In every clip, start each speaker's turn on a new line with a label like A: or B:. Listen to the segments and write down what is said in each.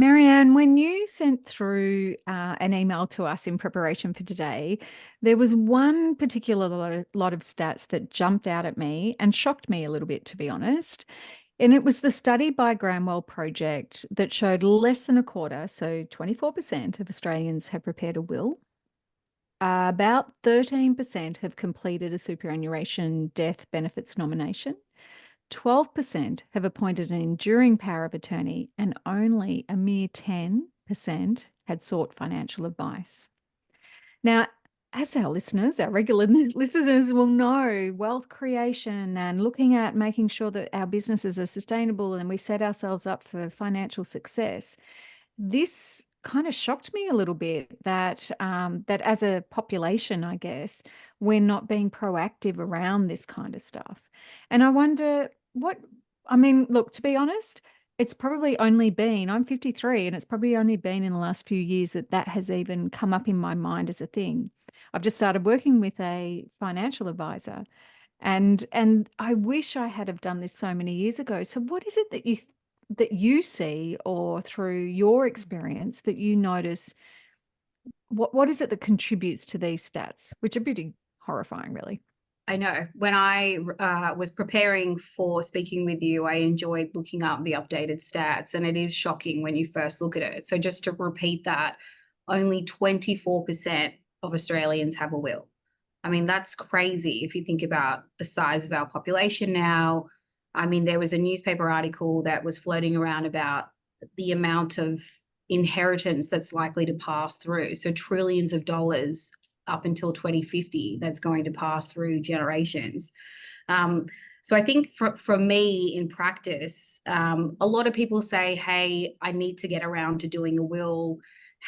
A: Mary-Ann, when you sent through an email to us in preparation for today, there was one particular lot of stats that jumped out at me and shocked me a little bit, to be honest. And it was the study by Gramwell Project that showed less than a quarter, so 24% of Australians have prepared a will. About 13% have completed a superannuation death benefits nomination. 12% have appointed an enduring power of attorney, and only a mere 10% had sought financial advice. Now, as our listeners, our regular listeners will know, wealth creation and looking at making sure that our businesses are sustainable and we set ourselves up for financial success, this kind of shocked me a little bit that that as a population, I guess, we're not being proactive around this kind of stuff. And I wonder I mean, look, to be honest, it's probably only been, I'm 53, and it's probably only been in the last few years that that has even come up in my mind as a thing. I've just started working with a financial advisor, and I wish I had have done this so many years ago. So what is it that you see, or through your experience, that you notice? What is it that contributes to these stats, which are pretty horrifying, really?
B: I know. When I was preparing for speaking with you, I enjoyed looking up the updated stats, and it is shocking when you first look at it. So, just to repeat that, only 24% of Australians have a will. I mean, that's crazy if you think about the size of our population now. I mean, there was a newspaper article that was floating around about the amount of inheritance that's likely to pass through. So, trillions of dollars up until 2050 that's going to pass through generations. Um, so I think for me in practice, a lot of people say, hey, I need to get around to doing a will.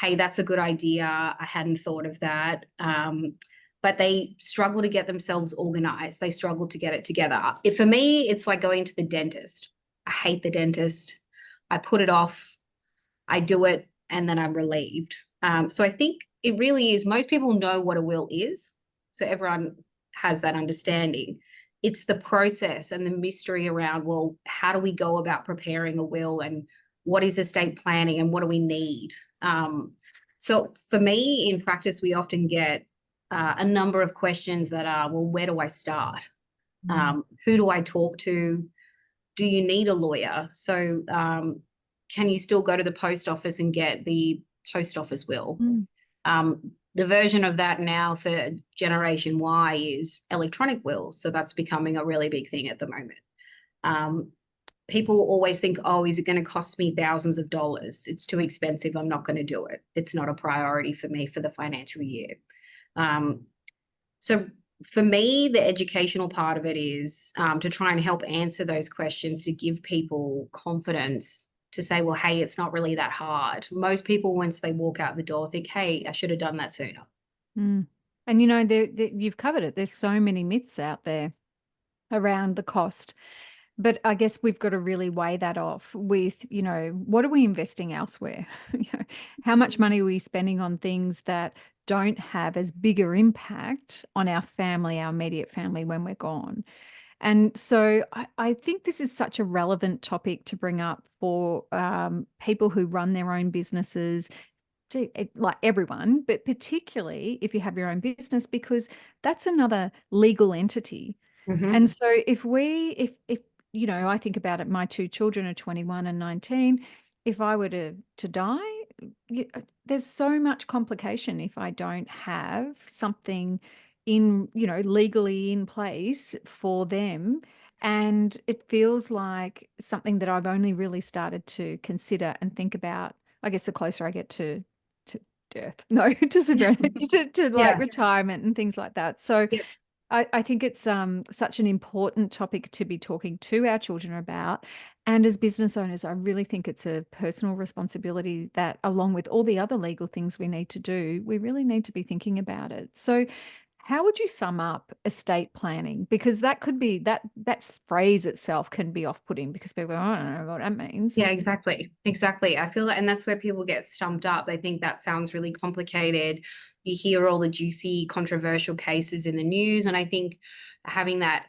B: Hey, that's a good idea. I hadn't thought of that. But they struggle to get themselves organized. They struggle to get it together. For me, it's like going to the dentist. I hate the dentist. I put it off. I do it, and then I'm relieved. So I think it really is, most people know what a will is. So everyone has that understanding. It's the process and the mystery around, well, how do we go about preparing a will, and what is estate planning, and what do we need? So for me in practice, we often get a number of questions that are, well, where do I start? Who do I talk to? Do you need a lawyer? So can you still go to the post office and get the post office will?
A: Mm.
B: The version of that now for Generation Y is electronic wills. So that's becoming a really big thing at the moment. People always think, oh, is it going to cost me thousands of dollars? It's too expensive. I'm not going to do it. It's not a priority for me for the financial year. So for me, the educational part of it is to try and help answer those questions, to give people confidence to say, well, hey, it's not really that hard. Most people, once they walk out the door, think, hey, I should have done that sooner.
A: Mm. And you've covered it. There's so many myths out there around the cost. But I guess we've got to really weigh that off with, what are we investing elsewhere? How much money are we spending on things that don't have as bigger impact on our family, our immediate family when we're gone? And so I think this is such a relevant topic to bring up for people who run their own businesses, like everyone, but particularly if you have your own business, because that's another legal entity.
B: Mm-hmm.
A: And so if I think about it, my two children are 21 and 19. If I were to die, there's so much complication if I don't have something legally in place for them. And it feels like something that I've only really started to consider and think about, I guess, the closer I get to death, no, to like
B: Yeah.
A: retirement and things like that. So
B: Yeah.
A: I think it's such an important topic to be talking to our children about. And as business owners, I really think it's a personal responsibility that, along with all the other legal things we need to do, we really need to be thinking about it. So, how would you sum up estate planning? Because that could be that phrase itself can be off-putting because people go, I don't know what that means.
B: Yeah, exactly. Exactly. I feel that, and that's where people get stumped up. They think that sounds really complicated. You hear all the juicy, controversial cases in the news. And I think having that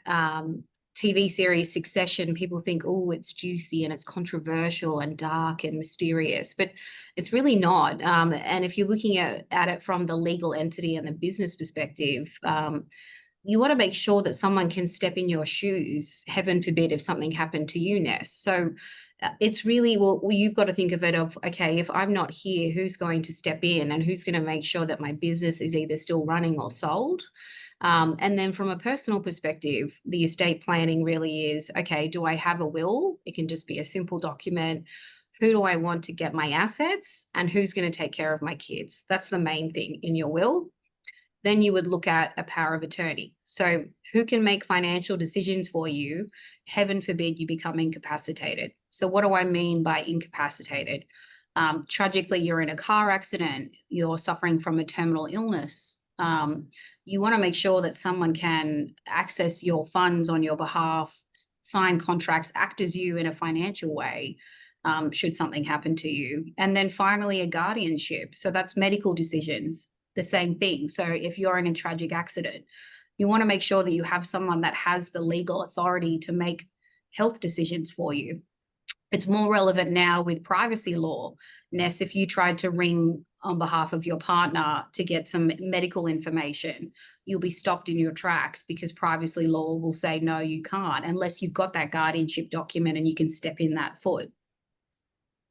B: TV series Succession, people think, oh, it's juicy and it's controversial and dark and mysterious, but it's really not. And if you're looking at it from the legal entity and the business perspective, you want to make sure that someone can step in your shoes, heaven forbid, if something happened to you, Ness. So it's really, well, you've got to think of it of, okay, if I'm not here, who's going to step in and who's going to make sure that my business is either still running or sold? And then from a personal perspective, the estate planning really is, okay, do I have a will? It can just be a simple document. Who do I want to get my assets and who's going to take care of my kids? That's the main thing in your will. Then you would look at a power of attorney. So who can make financial decisions for you? Heaven forbid you become incapacitated. So what do I mean by incapacitated? Tragically, you're in a car accident, you're suffering from a terminal illness. You want to make sure that someone can access your funds on your behalf, sign contracts, act as you in a financial way, should something happen to you. And then finally, a guardianship. So that's medical decisions, the same thing. So if you're in a tragic accident, you want to make sure that you have someone that has the legal authority to make health decisions for you. It's more relevant now with privacy law. Ness, if you tried to ring on behalf of your partner to get some medical information, you'll be stopped in your tracks because privacy law will say, no, you can't, unless you've got that guardianship document and you can step in that foot.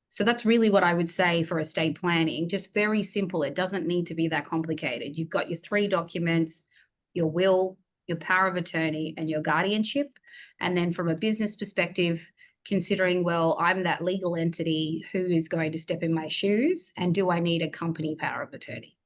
B: So that's really what I would say for estate planning, just very simple. It doesn't need to be that complicated. You've got your 3 documents, your will, your power of attorney, and your guardianship. And then from a business perspective, considering, well, I'm that legal entity, who is going to step in my shoes, and do I need a company power of attorney?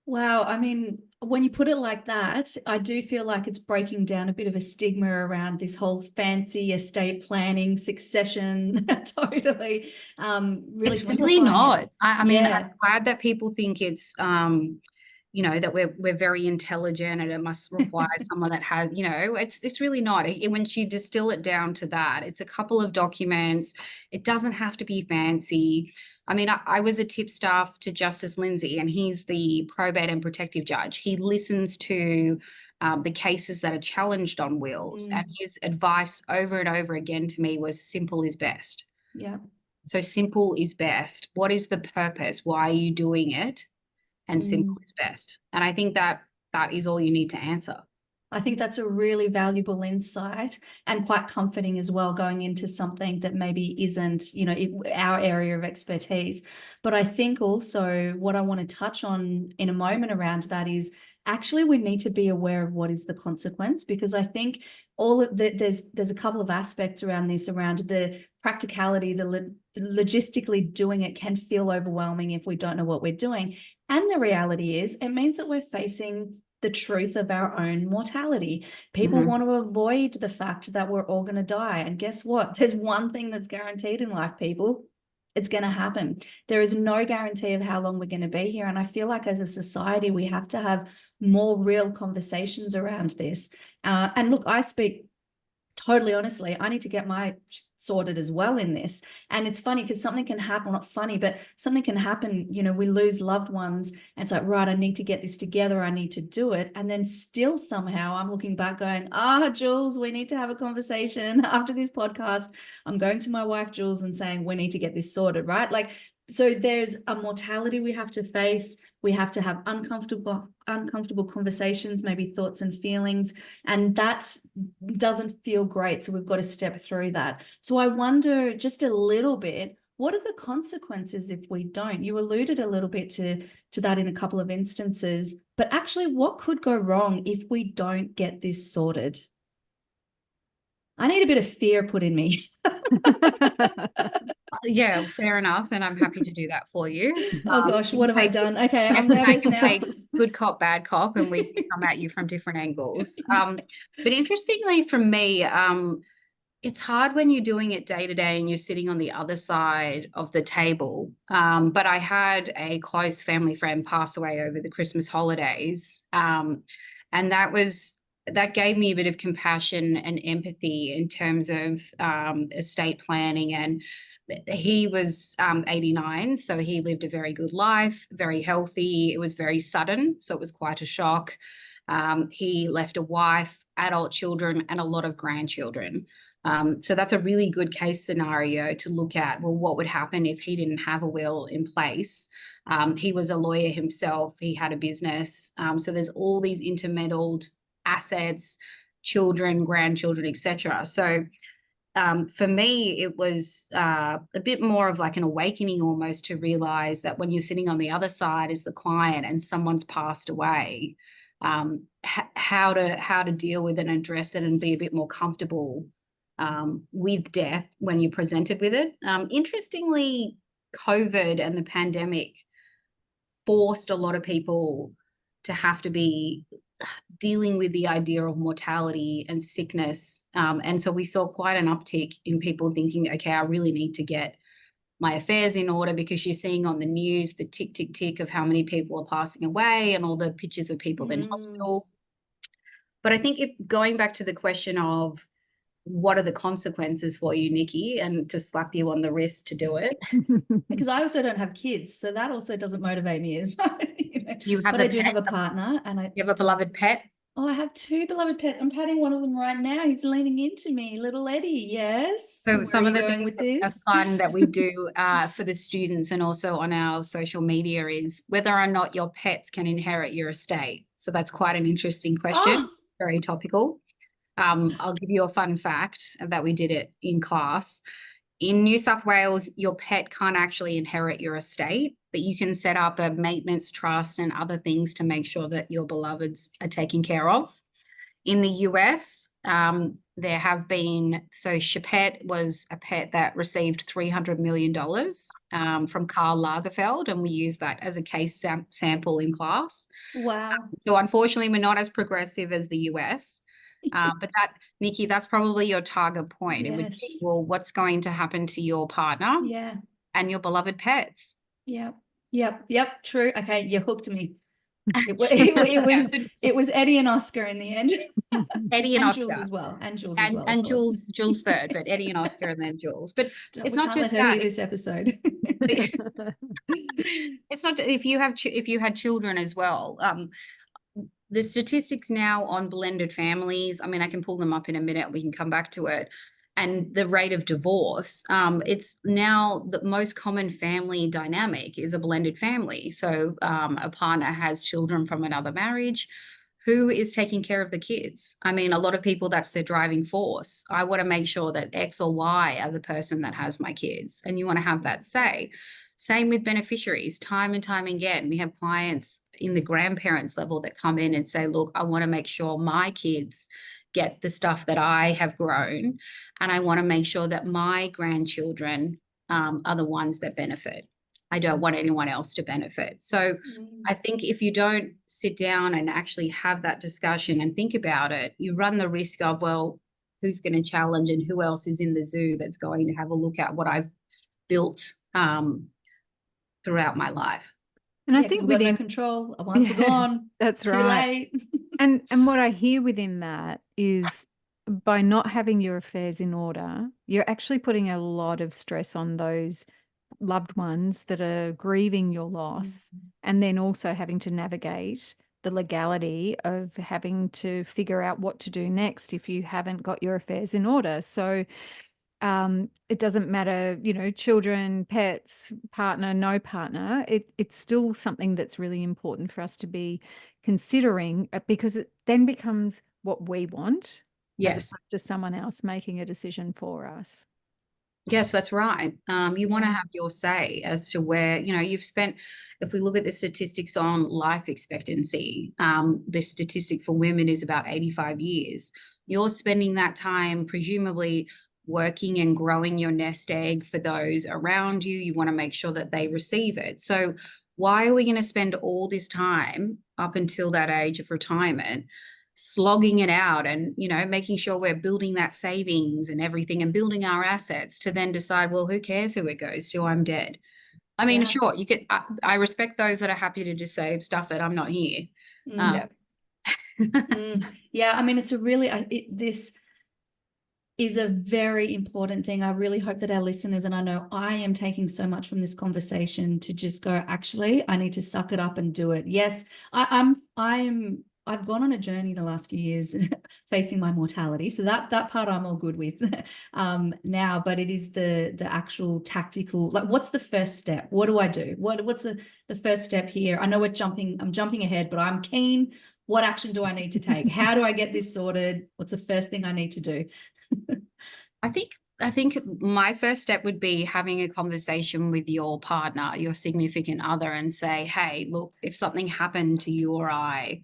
C: Wow. I mean, when you put it like that, I do feel like it's breaking down a bit of a stigma around this whole fancy estate planning, succession, totally, really
B: It's really
C: simplifying it.
B: not. I mean, I'm
C: Yeah.
B: glad that people think it's that we're very intelligent and it must require someone that has, it's really not. Once you distill it down to that, it's a couple of documents. It doesn't have to be fancy. I mean, I was a tip staff to Justice Lindsay, and he's the probate and protective judge. He listens to the cases that are challenged on wills, and his advice over and over again to me was simple is best.
C: Yeah.
B: So simple is best. What is the purpose? Why are you doing it? And simple is best. And I think that is all you need to answer.
C: I think that's a really valuable insight and quite comforting as well, going into something that maybe isn't, our area of expertise. But I think also what I want to touch on in a moment around that is actually we need to be aware of what is the consequence, because I think there's a couple of aspects around this, around the practicality, the logistically doing it can feel overwhelming if we don't know what we're doing. And the reality is it means that we're facing the truth of our own mortality. People want to avoid the fact that we're all going to die. And guess what? There's one thing that's guaranteed in life, people. It's going to happen. There is no guarantee of how long we're going to be here. And I feel like as a society, we have to have more real conversations around this. And look, I speak totally honestly, I need to get my sorted as well in this. And it's funny because something can happen, well, not funny, but something can happen, we lose loved ones, and it's like, right, I need to get this together, I need to do it. And then still somehow I'm looking back going, Jules, we need to have a conversation after this podcast. I'm going to my wife, Jules, and saying, we need to get this sorted, right? Like, so there's a mortality we have to face. We have to have uncomfortable conversations, maybe thoughts and feelings, and that doesn't feel great. So we've got to step through that. So I wonder just a little bit, what are the consequences if we don't? You alluded a little bit to that in a couple of instances, but actually what could go wrong if we don't get this sorted? I need a bit of fear put in me.
B: Yeah, fair enough. And I'm happy to do that for you.
C: Oh gosh, what have I done? Okay, I'm
B: I
C: nervous
B: can
C: now.
B: play good cop, bad cop, and we can come at you from different angles. But interestingly for me, it's hard when you're doing it day to day and you're sitting on the other side of the table. But I had a close family friend pass away over the Christmas holidays. And that gave me a bit of compassion and empathy in terms of estate planning. And he was 89, so he lived a very good life, very healthy. It was very sudden, so it was quite a shock. He left a wife, adult children, and a lot of grandchildren. So that's a really good case scenario to look at. Well, what would happen if he didn't have a will in place? He was a lawyer himself. He had a business. So there's all these intermeddled assets, children, grandchildren, etc. So for me, it was a bit more of like an awakening almost to realize that when you're sitting on the other side as the client and someone's passed away, how to deal with it and address it and be a bit more comfortable with death when you're presented with it. Interestingly, COVID and the pandemic forced a lot of people to have to be dealing with the idea of mortality and sickness. And so we saw quite an uptick in people thinking, okay, I really need to get my affairs in order, because you're seeing on the news the tick, tick, tick of how many people are passing away and all the pictures of people in hospital. But I think going back to the question of what are the consequences for you, Nikki, and to slap you on the wrist to do it.
C: Because I also don't have kids, so that also doesn't motivate me as much.
B: You have
C: but I do have a partner, and
B: you have a beloved pet.
C: Oh, I have two beloved pets. I'm patting one of them right now. He's leaning into me, little Eddie. Yes.
B: So
C: Where
B: some
C: are
B: of
C: you
B: the
C: going
B: things
C: with
B: that are
C: this?
B: fun that we do for the students and also on our social media is whether or not your pets can inherit your estate. So that's quite an interesting question.
C: Oh.
B: Very topical. I'll give you a fun fact that we did it in class. In New South Wales, your pet can't actually inherit your estate, but you can set up a maintenance trust and other things to make sure that your beloveds are taken care of. In the US, there have been, so Chapette was a pet that received $300 million from Karl Lagerfeld, and we use that as a case sample in class.
C: Wow.
B: So unfortunately, we're not as progressive as the US. But that, Nikki, that's probably your target point. It would be, well, what's going to happen to your partner and your beloved pets?
C: Yep. True. Okay, you hooked me. It was Eddie and Oscar in the end.
B: Eddie and Oscar.
C: Jules as well. And Jules
B: and,
C: as well.
B: And Jules third, but Eddie and Oscar and then Jules. But it's not just that.
C: This episode.
B: It's not if you had children as well. The statistics now on blended families, I mean, I can pull them up in a minute. We can come back to it. And the rate of divorce, it's now the most common family dynamic is a blended family. So a partner has children from another marriage. Who is taking care of the kids? I mean, a lot of people, that's their driving force. I want to make sure that X or Y are the person that has my kids, and you want to have that say. Same with beneficiaries, time and time again. We have clients in the grandparents level that come in and say, look, I want to make sure my kids get the stuff that I have grown, and I want to make sure that my grandchildren are the ones that benefit. I don't want anyone else to benefit. So I think if you don't sit down and actually have that discussion and think about it, you run the risk of, well, who's going to challenge and who else is in the zoo that's going to have a look at what I've built throughout my life.
A: And I think
C: we've got no control. Once we're gone,
A: that's
C: too
A: right.
C: late.
A: And what I hear within that is, by not having your affairs in order, you're actually putting a lot of stress on those loved ones that are grieving your loss, and then also having to navigate the legality of having to figure out what to do next if you haven't got your affairs in order. So it doesn't matter, children, pets, partner, no partner. It's still something that's really important for us to be considering, because it then becomes what we want, as opposed to someone else making a decision for us.
B: Yes, that's right. You want to have your say as to where, you've spent, if we look at the statistics on life expectancy, the statistic for women is about 85 years. You're spending that time presumably working and growing your nest egg for those around you. You want to make sure that they receive it. So why are we going to spend all this time up until that age of retirement slogging it out and, making sure we're building that savings and everything and building our assets to then decide, well, who cares who it goes to? I'm dead. I mean, sure, you could, I respect those that are happy to just say, stuff it, I'm not here.
C: Yeah, I mean, it's a really, this is a very important thing. I really hope that our listeners, and I know I am taking so much from this conversation, to just go, actually, I need to suck it up and do it. Yes, I am I've gone on a journey the last few years facing my mortality. So that part I'm all good with now, but it is the actual tactical, like what's the first step? What do I do? What's the first step here? I know I'm jumping ahead, but I'm keen. What action do I need to take? How do I get this sorted? What's the first thing I need to do?
B: I think my first step would be having a conversation with your partner, your significant other, and say, hey, look, if something happened to you or I,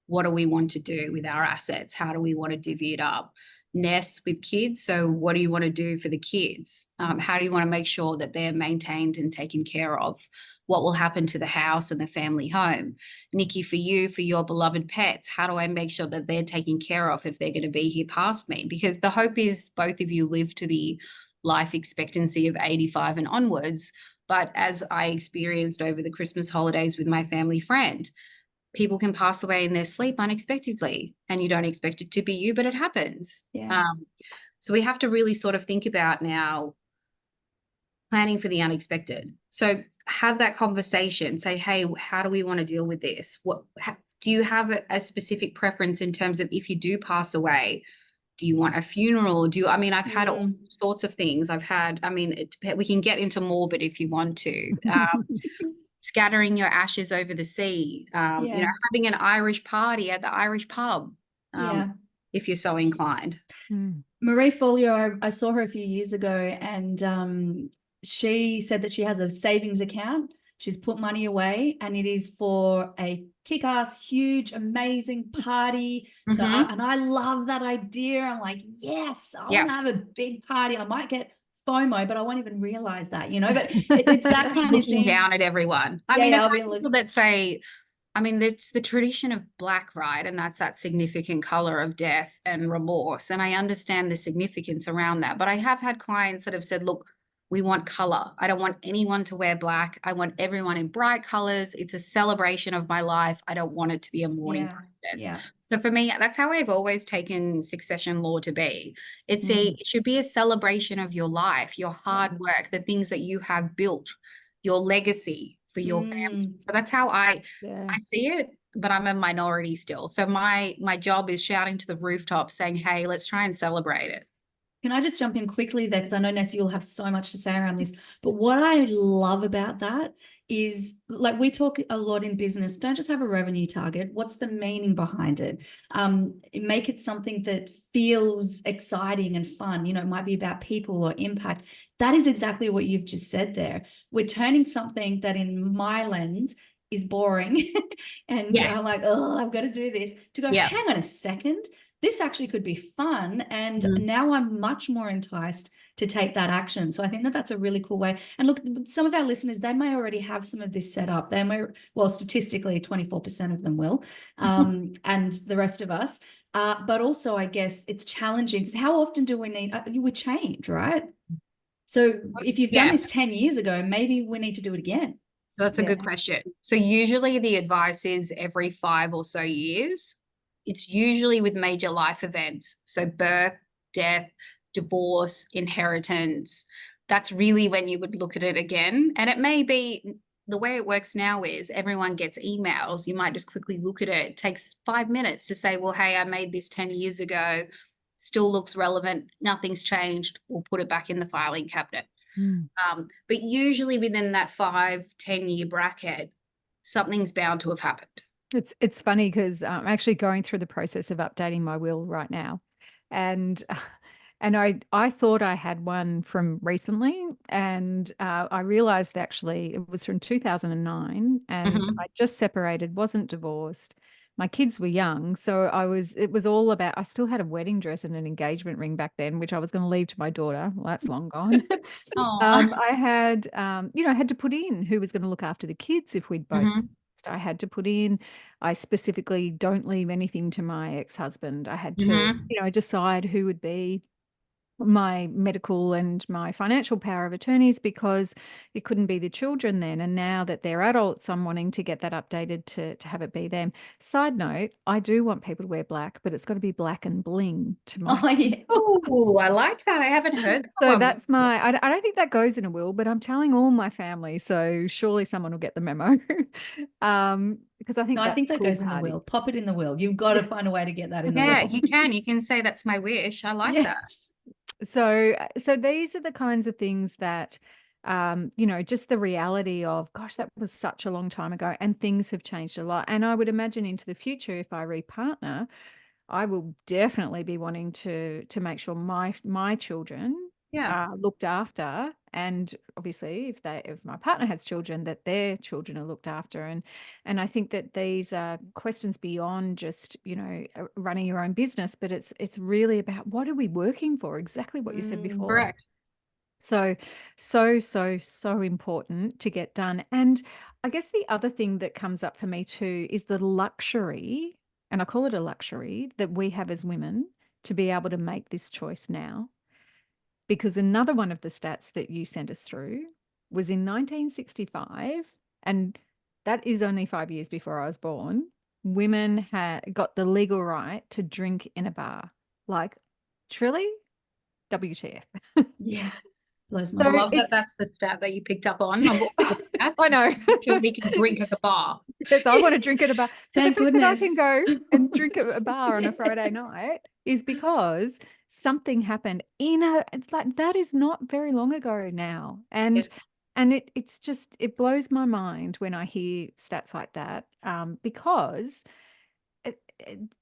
B: what do we want to do with our assets? How do we want to divvy it up? Nest with kids. So, what do you want to do for the kids? How do you want to make sure that they're maintained and taken care of? What will happen to the house and the family home? Nikki, for you, for your beloved pets, how do I make sure that they're taken care of if they're going to be here past me? Because the hope is both of you live to the life expectancy of 85 and onwards. But as I experienced over the Christmas holidays with my family friend, people can pass away in their sleep unexpectedly, and you don't expect it to be you, but it happens.
C: Yeah.
B: So we have to really sort of think about now planning for the unexpected. So have that conversation, say, hey, how do we want to deal with this? Do you have a specific preference in terms of if you do pass away? Do you want a funeral? I've had all sorts of things. We can get into more, but if you want to. Scattering your ashes over the sea, having an Irish party at the Irish pub, if you're so inclined.
C: Marie Folio, I saw her a few years ago, and she said that she has a savings account. She's put money away, and it is for a kick-ass, huge, amazing party. So, I love that idea. I'm like, yes, I want to have a big party. I might get FOMO, but I won't even realize that, but it's that kind of thing.
B: Down at everyone. I've people that say, it's the tradition of black, right? And that's that significant color of death and remorse. And I understand the significance around that. But I have had clients that have said, look, we want color. I don't want anyone to wear black. I want everyone in bright colors. It's a celebration of my life. I don't want it to be a mourning process.
C: Yeah.
B: So for me, that's how I've always taken succession law to be. It should be a celebration of your life, your hard work, the things that you have built, your legacy for your family. So that's how I see it, but I'm a minority still. So my job is shouting to the rooftop saying, hey, let's try and celebrate it.
C: Can I just jump in quickly there? Because I know, Nessa, you'll have so much to say around this. But what I love about that is, like, we talk a lot in business, don't just have a revenue target. What's the meaning behind it? Make it something that feels exciting and fun. It might be about people or impact. That is exactly what you've just said there. We're turning something that in my lens is boring and I'm like, oh, I've got to do this, to go, hang on a second. This actually could be fun. And now I'm much more enticed to take that action. So I think that that's a really cool way. And look, some of our listeners, they may already have some of this set up. They may, well, statistically, 24% of them will, and the rest of us. But also, I guess it's challenging, because how often do we need, you would change, right? So if you've done this 10 years ago, maybe we need to do it again.
B: So that's a good question. So usually the advice is every 5 or so years. It's usually with major life events. So birth, death, divorce, inheritance. That's really when you would look at it again. And it may be, the way it works now is everyone gets emails. You might just quickly look at it. It takes 5 minutes to say, well, hey, I made this 10 years ago. Still looks relevant. Nothing's changed. We'll put it back in the filing cabinet. But usually within that 5-10 year bracket, something's bound to have happened.
A: It's funny because I'm actually going through the process of updating my will right now, and I thought I had one from recently, and I realized actually it was from 2009, and I just separated, wasn't divorced. My kids were young, so it was all about, I still had a wedding dress and an engagement ring back then, which I was going to leave to my daughter. Well, that's long gone. I had, I had to put in who was going to look after the kids if we'd both. I had to put in, I specifically don't leave anything to my ex-husband. I had to, decide who would be my medical and my financial power of attorneys because it couldn't be the children then. And now that they're adults, I'm wanting to get that updated to have it be them. Side note, I do want people to wear black, but it's got to be black and bling to my.
C: Oh, yeah.
B: Oh, I like that. I haven't heard that
A: So
B: one
A: that's
B: before.
A: I don't think that goes in a will, but I'm telling all my family. So surely someone will get the memo. Because I think
C: No, I
A: that's
C: think that
A: cool
C: goes in the
A: party.
C: will. Pop it in the will. You've got to find a way to get that in the
B: Yeah,
C: will.
B: you can. You can say that's my wish. I like that.
C: Yes.
A: So these are the kinds of things that, just the reality of, gosh, that was such a long time ago, and things have changed a lot. And I would imagine into the future, if I repartner, I will definitely be wanting to make sure my children
B: Yeah.
A: are looked after, and obviously, if my partner has children, that their children are looked after. And I think that these are questions beyond just running your own business, but it's really about what are we working for? Exactly what you said before.
B: Correct.
A: So, so important to get done. And I guess the other thing that comes up for me too is the luxury, and I call it a luxury, that we have as women to be able to make this choice now. Because another one of the stats that you sent us through was in 1965, and that is only 5 years before I was born. Women had got the legal right to drink in a bar. Like, truly, WTF.
C: Yeah. Blows my
B: I
A: So
C: mind.
B: love that
A: it's,
B: that's the stat that you picked up on of all the
A: I
B: stats.
A: know.
B: So we can drink at the bar.
A: Yes, I want to drink at a bar. But the
C: Thank
A: fact that I can
C: goodness.
A: go and drink at a bar on a
C: Yeah.
A: Friday night is because something happened like that is not very long ago now.
B: Yeah.
A: And it's just it blows my mind when I hear stats like that, because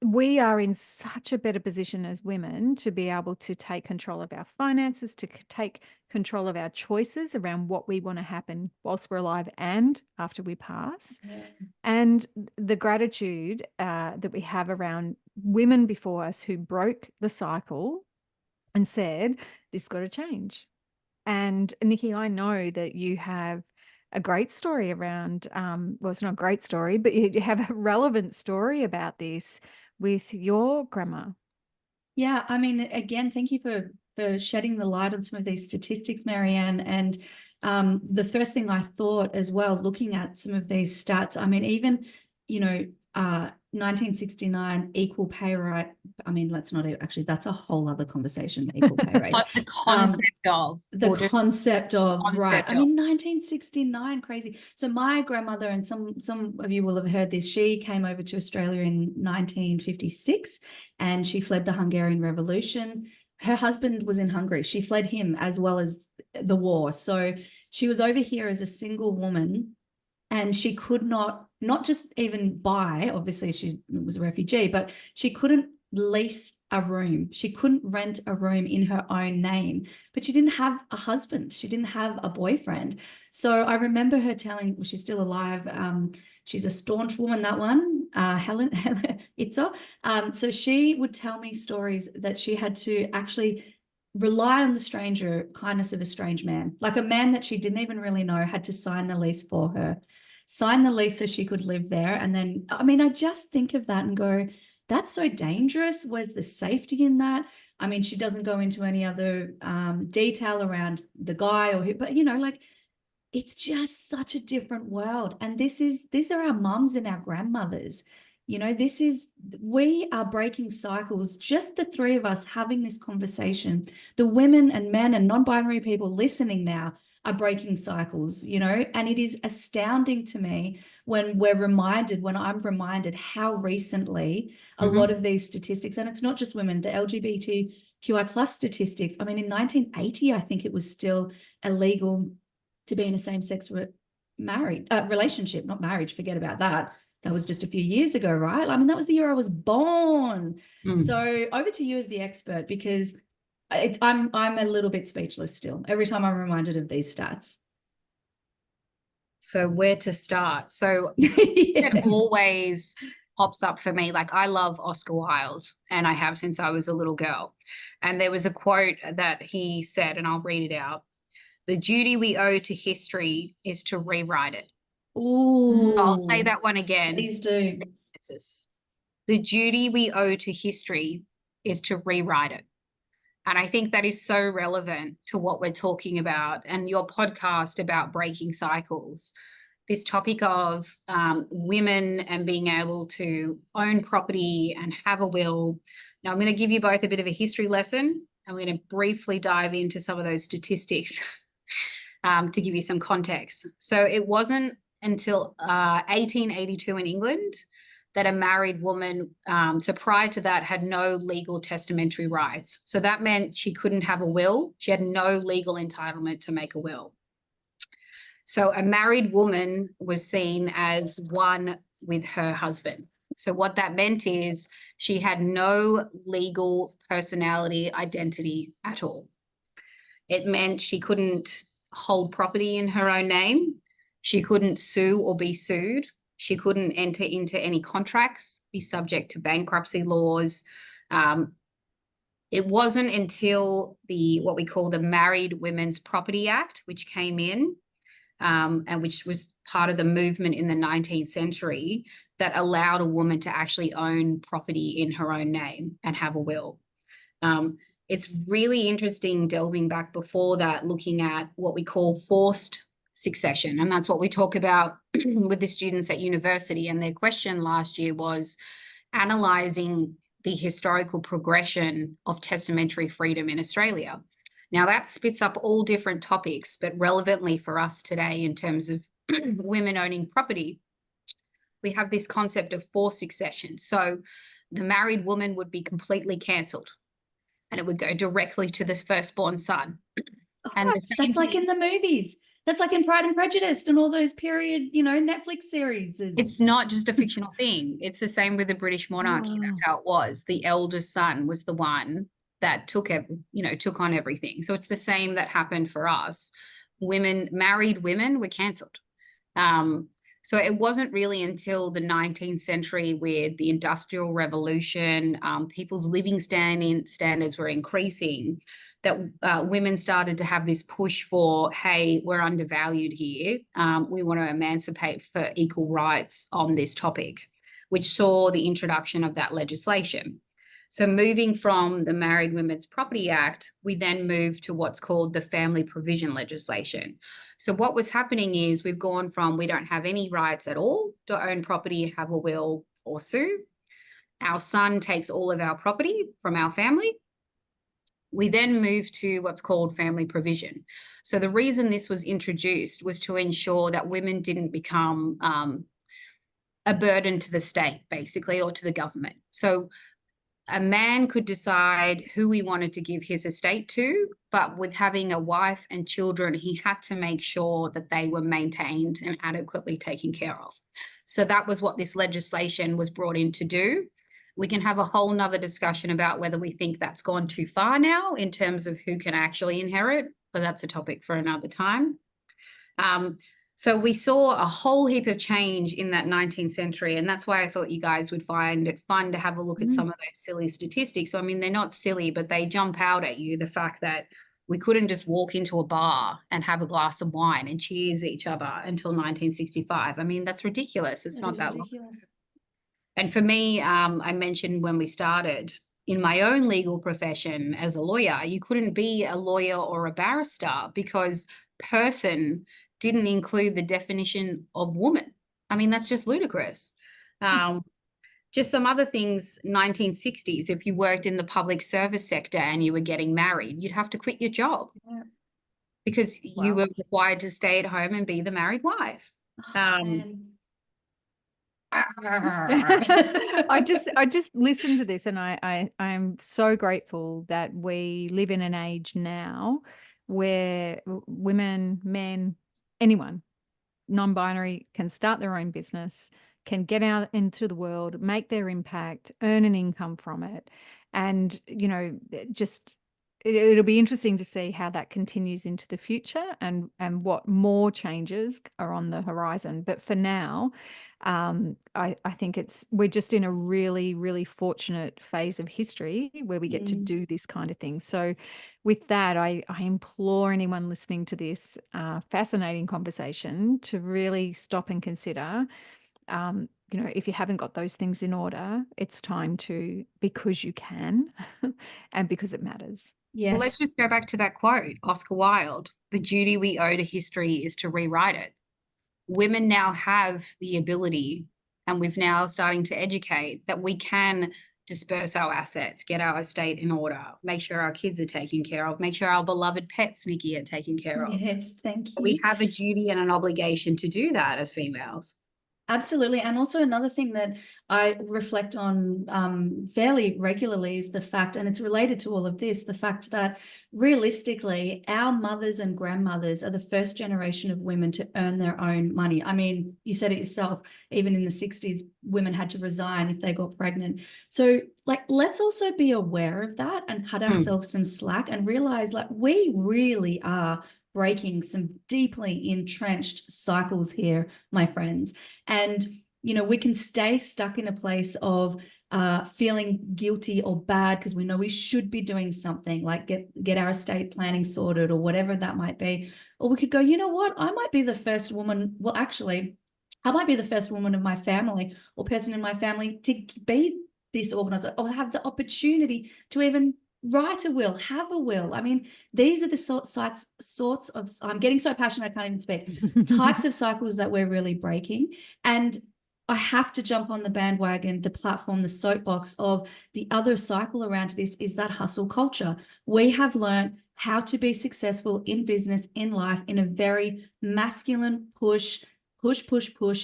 A: we are in such a better position as women to be able to take control of our finances, to take control of our choices around what we want to happen whilst we're alive and after we pass.
C: Yeah.
A: And the gratitude that we have around women before us who broke the cycle and said, this got to change. And Nikki, I know that you have a great story around, well, it's not a great story, but you have a relevant story about this with your grandma.
C: Yeah, I mean, again, thank you for shedding the light on some of these statistics, Mary-Ann. And the first thing I thought as well, looking at some of these stats, I mean, even, 1969 equal pay right. I mean, let's not actually, that's a whole other conversation, equal pay rates.
B: The concept of.
C: The concept of, right.
B: Concept
C: I
B: of.
C: mean, 1969, crazy. So my grandmother, and some of you will have heard this, she came over to Australia in 1956 and she fled the Hungarian Revolution. Her husband was in Hungary. She fled him as well as the war. So she was over here as a single woman, and she could not just even buy, obviously she was a refugee, but she couldn't lease a room. She couldn't rent a room in her own name, but she didn't have a husband. She didn't have a boyfriend. So I remember her telling, well, she's still alive. She's a staunch woman, that one, Helen Itzer. So she would tell me stories that she had to actually rely on the stranger kindness of a strange man, like a man that she didn't even really know had to sign the lease for her, sign the lease so she could live there. And then, I mean, I just think of that and go, that's so dangerous. Where's the safety in that? I mean, she doesn't go into any other detail around the guy or who, but like, it's just such a different world. And these are our mums and our grandmothers. We are breaking cycles, just the three of us having this conversation. The women and men and non-binary people listening now are breaking cycles, and it is astounding to me when I'm reminded how recently a lot of these statistics, and it's not just women, the LGBTQI plus statistics. I mean, in 1980, I think it was still illegal to be in a same-sex relationship, not marriage. Forget about that. That was just a few years ago, right? I mean, that was the year I was born. So over to you as the expert, because I'm a little bit speechless still every time I'm reminded of these stats.
B: So where to start? So
C: Yeah.
B: it always pops up for me. Like, I love Oscar Wilde, and I have since I was a little girl. And there was a quote that he said, and I'll read it out. The duty we owe to history is to rewrite it.
C: Ooh,
B: I'll say that one again.
C: please do.
B: The duty we owe to history is to rewrite it. And I think that is so relevant to what we're talking about and your podcast about breaking cycles. This topic of women and being able to own property and have a will. Now, I'm going to give you both a bit of a history lesson. I'm going to briefly dive into some of those statistics to give you some context. So it wasn't until 1882 in England that a married woman, so prior to that, had no legal testamentary rights. So that meant she couldn't have a will. She had no legal entitlement to make a will. So a married woman was seen as one with her husband. So what that meant is she had no legal personality identity at all. It meant she couldn't hold property in her own name. She couldn't sue or be sued. She couldn't enter into any contracts, be subject to bankruptcy laws. It wasn't until what we call the Married Women's Property Act, which came in, and which was part of the movement in the 19th century, that allowed a woman to actually own property in her own name and have a will. It's really interesting delving back before that, looking at what we call forced succession. And that's what we talk about with the students at university. And their question last year was analysing the historical progression of testamentary freedom in Australia. Now, that spits up all different topics, but relevantly for us today in terms of women owning property, we have this concept of forced succession. So the married woman would be completely cancelled and it would go directly to this firstborn son. And
C: that's like in the movies. That's like in Pride and Prejudice and all those period, Netflix series.
B: It's not just a fictional thing. It's the same with the British monarchy. That's how it was. The eldest son was the one that took on everything. So it's the same that happened for us. Married women were cancelled. So it wasn't really until the 19th century, with the Industrial Revolution, people's living standards were increasing, that women started to have this push for, hey, we're undervalued here. We want to emancipate for equal rights on this topic, which saw the introduction of that legislation. So moving from the Married Women's Property Act, we then moved to what's called the Family Provision legislation. So what was happening is we've gone from we don't have any rights at all to own property, have a will, or sue. Our son takes all of our property from our family. We then moved to what's called family provision. So the reason this was introduced was to ensure that women didn't become a burden to the state, basically, or to the government. So a man could decide who he wanted to give his estate to, but with having a wife and children, he had to make sure that they were maintained and adequately taken care of. So that was what this legislation was brought in to do. We can have a whole nother discussion about whether we think that's gone too far now in terms of who can actually inherit, but that's a topic for another time. So we saw a whole heap of change in that 19th century, and that's why I thought you guys would find it fun to have a look at some of those silly statistics. So, I mean, they're not silly, but they jump out at you. The fact that we couldn't just walk into a bar and have a glass of wine and cheers each other until 1965. I mean, that's ridiculous. It's not that ridiculous. Long. And for me, I mentioned when we started, in my own legal profession as a lawyer, you couldn't be a lawyer or a barrister because person didn't include the definition of woman. I mean, that's just ludicrous. Just some other things, 1960s, if you worked in the public service sector and you were getting married, you'd have to quit your job because you were required to stay at home and be the married wife.
A: I just listened to this and I'm so grateful that we live in an age now where women, men, anyone, non-binary, can start their own business, can get out into the world, make their impact, earn an income from it. And, just it'll be interesting to see how that continues into the future and what more changes are on the horizon. But for now, I think we're just in a really, really fortunate phase of history where we get to do this kind of thing. So with that, I implore anyone listening to this fascinating conversation to really stop and consider, if you haven't got those things in order, it's time to, because you can and because it matters.
B: Well, let's
C: Yes.
B: just go back to that quote, Oscar Wilde. The duty we owe to history is to rewrite it. Women now have the ability, and we've now starting to educate that we can disperse our assets, get our estate in order, make sure our kids are taken care of, make sure our beloved pets, Nikki, are taken care of.
C: Yes, thank
B: We
C: you.
B: have a duty and an obligation to do that as females.
C: Absolutely. And also another thing that I reflect on fairly regularly is the fact, and it's related to all of this, the fact that realistically, our mothers and grandmothers are the first generation of women to earn their own money. I mean, you said it yourself, even in the 60s, women had to resign if they got pregnant. So like, let's also be aware of that and cut ourselves some slack and realize like we really are breaking some deeply entrenched cycles here, my friends. And, you know, we can stay stuck in a place of feeling guilty or bad because we know we should be doing something like get our estate planning sorted or whatever that might be. Or we could go, you know what, I might be the first woman. Well, actually, I might be the first woman of my family or person in my family to be this organizer or have the opportunity to even write a will, have a will. I mean, these are the sorts of, I'm getting so passionate, I can't even speak, types of cycles that we're really breaking. And I have to jump on the bandwagon, the platform, the soapbox of the other cycle around this is that hustle culture. We have learned how to be successful in business, in life, in a very masculine push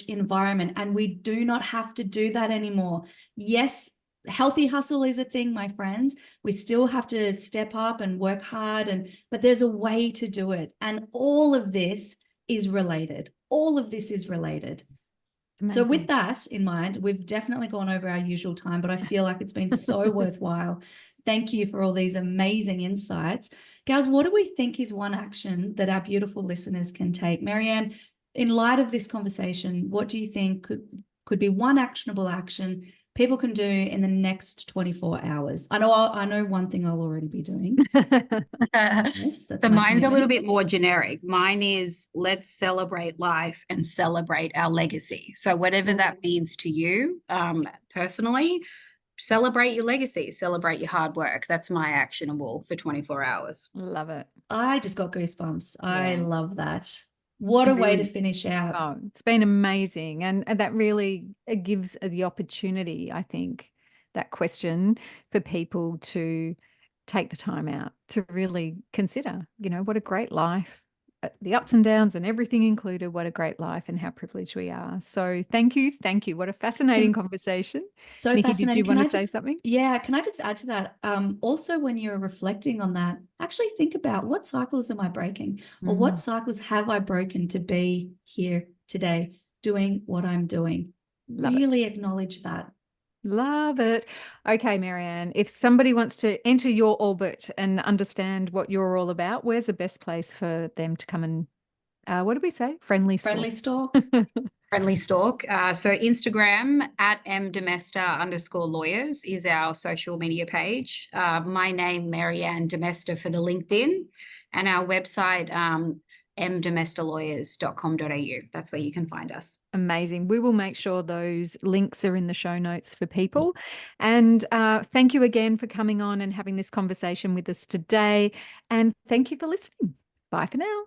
C: environment. And we do not have to do that anymore. Yes, healthy hustle is a thing, my friends. We still have to step up and work hard, but there's a way to do it. And all of this is related. All of this is related. So with that in mind, we've definitely gone over our usual time, but I feel like it's been so worthwhile. Thank you for all these amazing insights. Gals, what do we think is one action that our beautiful listeners can take? Mary-Ann, in light of this conversation, what do you think could be one actionable action people can do in the next 24 hours? I know one thing I'll already be doing. Yes, that's
B: So
C: my
B: mine's a
C: commitment.
B: little bit more generic. Mine is let's celebrate life and celebrate our legacy. So whatever that means to you, personally, celebrate your legacy, celebrate your hard work. That's my actionable for 24 hours.
A: Love it.
C: I just got goosebumps. I
A: Yeah.
C: love that. What a way to
B: Really,
C: finish out.
A: Oh, it's been amazing. And that really gives the opportunity, I think, that question for people to take the time out to really consider, you know, what a great life, the ups and downs and everything included, what a great life and how privileged we are. So thank you. Thank you. What a fascinating conversation.
C: So
A: Nikki, did you
C: fascinating.
A: want to say something?
C: Yeah, can I just add to that? Also, when you're reflecting on that, actually think about what cycles am I breaking or what cycles have I broken to be here today doing what I'm doing?
A: Love it.
C: Really acknowledge that.
A: Love it. Okay, Mary-Ann, if somebody wants to enter your orbit and understand what you're all about, where's the best place for them to come and, what did we say? Friendly
C: Friendly
A: store.
C: store.
B: friendly stalk. So Instagram at @mdemester_lawyers is our social media page. My name, Mary-Ann de Mestre for the LinkedIn, and our website, mdemesterlawyers.com.au. That's where you can find us.
A: Amazing. We will make sure those links are in the show notes for people. And thank you again for coming on and having this conversation with us today. And thank you for listening. Bye for now.